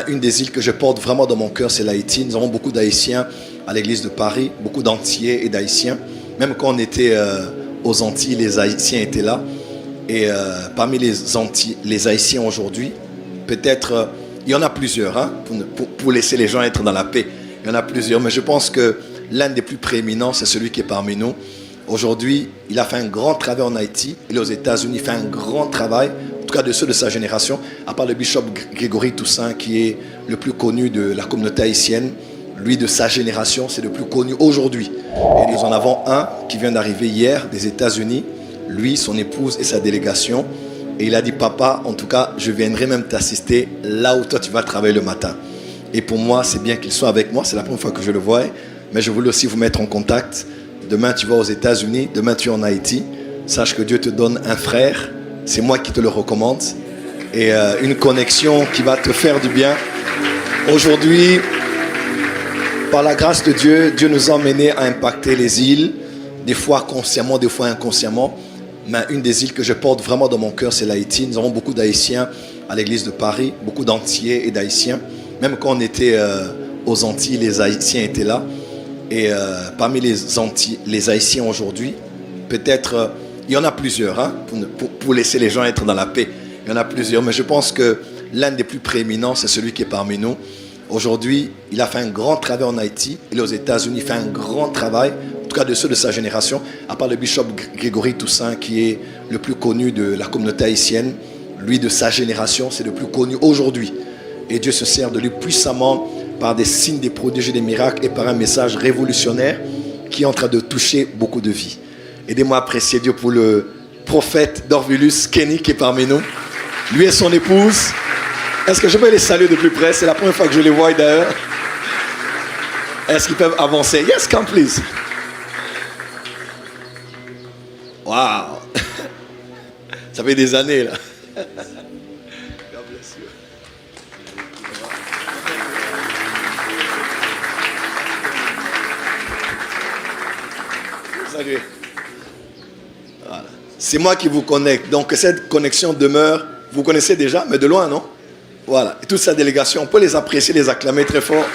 Une des îles que je porte vraiment dans mon cœur, c'est l'Haïti. Nous avons beaucoup d'Haïtiens à l'église de Paris, beaucoup d'Antillais et d'Haïtiens. Même quand on était aux Antilles, les Haïtiens étaient là. Et parmi les Haïtiens aujourd'hui, peut-être, il y en a plusieurs, hein, pour laisser les gens être dans la paix. Il y en a plusieurs, mais je pense que l'un des plus prééminents, c'est celui qui est parmi nous. Aujourd'hui, il a fait un grand travail en Haïti. Il est aux États-Unis, il fait un grand travail, en tout cas de ceux de sa génération, à part le bishop Grégory Toussaint, qui est le plus connu de la communauté haïtienne. Lui, de sa génération, c'est le plus connu aujourd'hui. Et nous en avons un qui vient d'arriver hier des États-Unis. Lui, son épouse et sa délégation. Et il a dit, papa, en tout cas, je viendrai même t'assister là où toi tu vas travailler le matin. Et pour moi, c'est bien qu'il soit avec moi. C'est la première fois que je le vois. Mais je voulais aussi vous mettre en contact. Demain, tu vas aux États-Unis. Demain, tu es en Haïti. Sache que Dieu te donne un frère. C'est moi qui te le recommande. Et une connexion qui va te faire du bien. Aujourd'hui, par la grâce de Dieu, Dieu nous a emmenés à impacter les îles. Des fois consciemment, des fois inconsciemment. Mais une des îles que je porte vraiment dans mon cœur, c'est l'Haïti. Nous avons beaucoup d'Haïtiens à l'église de Paris, beaucoup d'Antillais et d'Haïtiens. Même quand on était aux Antilles, les Haïtiens étaient là. Et parmi les Haïtiens aujourd'hui, peut-être, il y en a plusieurs, hein, pour laisser les gens être dans la paix. Il y en a plusieurs, mais je pense que l'un des plus prééminents, c'est celui qui est parmi nous. Aujourd'hui, il a fait un grand travail en Haïti. Il est aux États-Unis, il fait un grand travail, en tout cas de ceux de sa génération, à part le bishop Grégory Toussaint, qui est le plus connu de la communauté haïtienne. Lui, de sa génération, c'est le plus connu aujourd'hui. Et Dieu se sert de lui puissamment par des signes, des prodiges et des miracles et par un message révolutionnaire qui est en train de toucher beaucoup de vies. Aidez-moi à apprécier Dieu pour le prophète d'Orvulus, Kenny, qui est parmi nous. Lui et son épouse. Est-ce que je peux les saluer de plus près? C'est la première fois que je les vois d'ailleurs. Est-ce qu'ils peuvent avancer? Yes, come please. Wow. Ça fait des années là. God bless you. Salut. Voilà. C'est moi qui vous connecte. Donc que cette connexion demeure. Vous connaissez déjà, mais de loin, non? Voilà. Et toute sa délégation, on peut les apprécier, les acclamer très fort.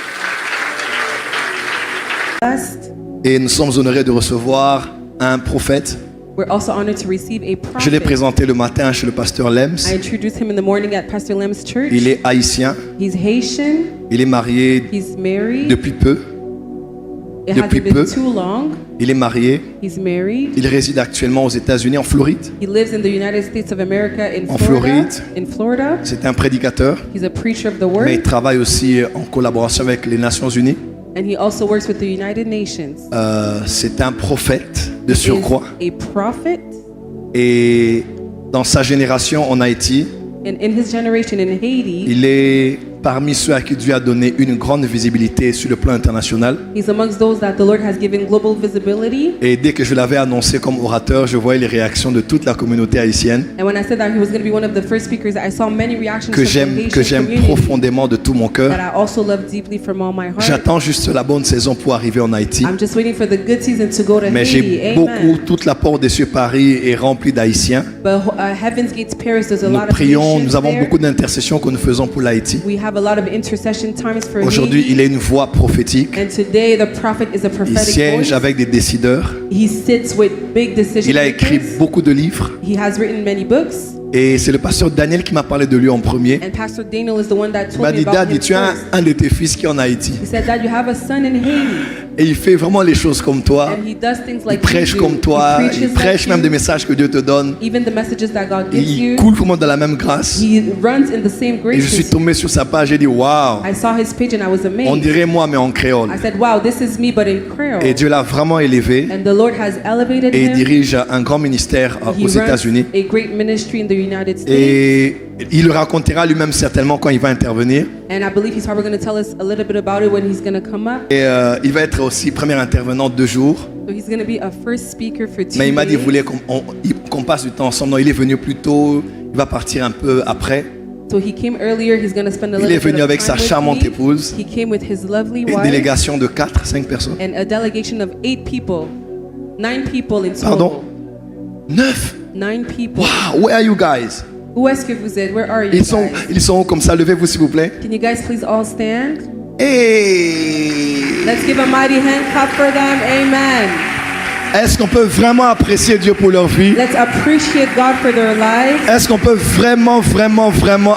Et nous sommes honorés de recevoir un prophète. We're also honored to receive a prophet. Je l'ai présenté le matin chez le pasteur Lems. I introduced him in the morning at Pastor Lem's church. Il est haïtien. He's Haitian. Il est marié He's married. depuis peu. It Depuis hasn't been peu. too long. Il est marié. He's married. Il réside actuellement aux États-Unis, en Floride. He lives in the United States of America in En Florida. Floride. In Florida. C'est un prédicateur, He's a preacher of the mais il word. travaille aussi en collaboration avec les Nations Unies. And he also works with the United Nations. C'est un prophète de He surcroît. is a prophet. Et dans sa génération en Haïti, And in his generation in Haiti, il est parmi ceux à qui Dieu a donné une grande visibilité sur le plan international. he's amongst those that the Lord has given global visibility. Et dès que je l'avais annoncé comme orateur, je voyais les réactions de toute la communauté haïtienne And when I said that he was going to be one of the first speakers, I saw many reactions que from the Haitian j'aime community profondément de tout mon that cœur. I also love deeply from all my heart. J'attends juste la bonne saison pour arriver en Haïti. I'm just waiting for the good season to go to Mais Haiti. j'ai beaucoup, Amen. toute la porte des cieux Paris est remplie d'Haïtiens. But Heaven's Gates Paris, there's a Nous lot of prions, nations nous avons there. beaucoup d'intercessions que nous faisons pour l'Haïti. We have a lot of intercession times for Aujourd'hui, Haiti. il a une voix prophétique. And today the prophet is a Il prophetic siège voice. avec des décideurs. He sits with big decision Il a écrit makers. beaucoup de livres. He has written many books. Et c'est le pasteur Daniel qui m'a parlé de lui en premier. And Pastor Daniel is the one that Il told m'a me dit, about Daddy, him tu as first. un de tes fils qui est en Haïti. He said, Dad, you have a son in Haiti. Et il fait vraiment les choses comme toi. And he does things Il like prêche you do. comme toi. He preaches Il prêche like même you. des messages que Dieu te donne. Even the messages that God Et gives il you. coule vraiment dans la même grâce. He runs in the same Et je suis grace. tombé sur sa page. J'ai dit, waouh. I saw his page and I was On amazed. dirait moi, mais en créole. I said, wow, this is me, but in Et Creole. Dieu l'a vraiment élevé. And the Lord has elevated Et il him. dirige un grand ministère He aux runs États-Unis. a great ministry in the United States. Et il le racontera lui-même certainement quand il va intervenir. And I believe he's probably going to tell us a little bit about it when he's going to come up. Et il va être aussi premier intervenant 2 jours. So he's going to be a first speaker for 2 Mais il m'a dit, days. il voulait qu'on passe du temps ensemble. Non, il est venu plus tôt. Il va partir un peu après. So he came earlier. He's going to spend a Il little est bit venu of avec sa time with charmante me. épouse. He came with his lovely Une wife délégation de 4-5 personnes. and a delegation of 8 people. 9 people in total. Pardon? 9. 9 people. Wow, where are you guys? Où est-ce que vous êtes? Where are you Ils sont où comme ça? Levez-vous s'il vous plaît. Can you guys please all stand? Et Let's give a mighty hand clap for them. Amen. est-ce qu'on peut vraiment apprécier Dieu pour leur vie? Let's appreciate God for their lives. Est-ce qu'on peut vraiment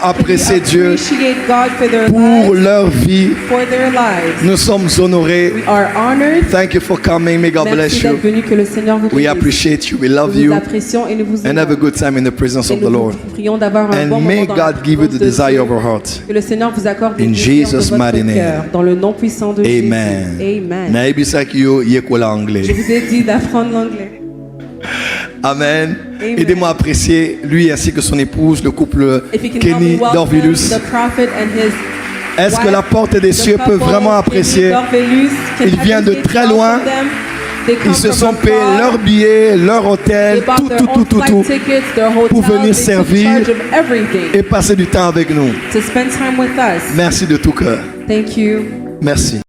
apprécier Dieu Appreciate God for their pour lives. leur vie? For their lives. Nous sommes honorés. We are honored. Thank you for coming. May God Merci bless you. d'être venu, que le Seigneur vous We bénisse. appreciate you. We love Nous vous you. apprécions et nous vous And have a aimons. good time in the presence Et of the nous Lord. vous prions d'avoir un bon And moment may dans la God give you the présence de desire Dieu. of our heart. Que le Seigneur vous accorde des In désirs de Jesus' votre mighty name. cœur. Dans le nom puissant de Amen. Jésus. Amen. Na ebisa ki yo yekola anglais. Je vous ai dit d'apprendre l'anglais. Amen. Amen. Aidez-moi à apprécier lui ainsi que son épouse, le couple If you can help Kenny me welcome Dorvilus. the prophet and his Est-ce que wife, la porte des the cieux peut couple, vraiment Kenny apprécier? Dorvilus, can Il vient de everything très welcome loin. them? They come Ils se from sont payés afar. leur billet, leur They hôtel, bought tout, their tout, own tout, tout, flight tout, tickets, their hotels. pour venir They took servir charge of everything et passer du temps avec nous. to spend time with us. Merci de tout cœur. Thank you. Merci.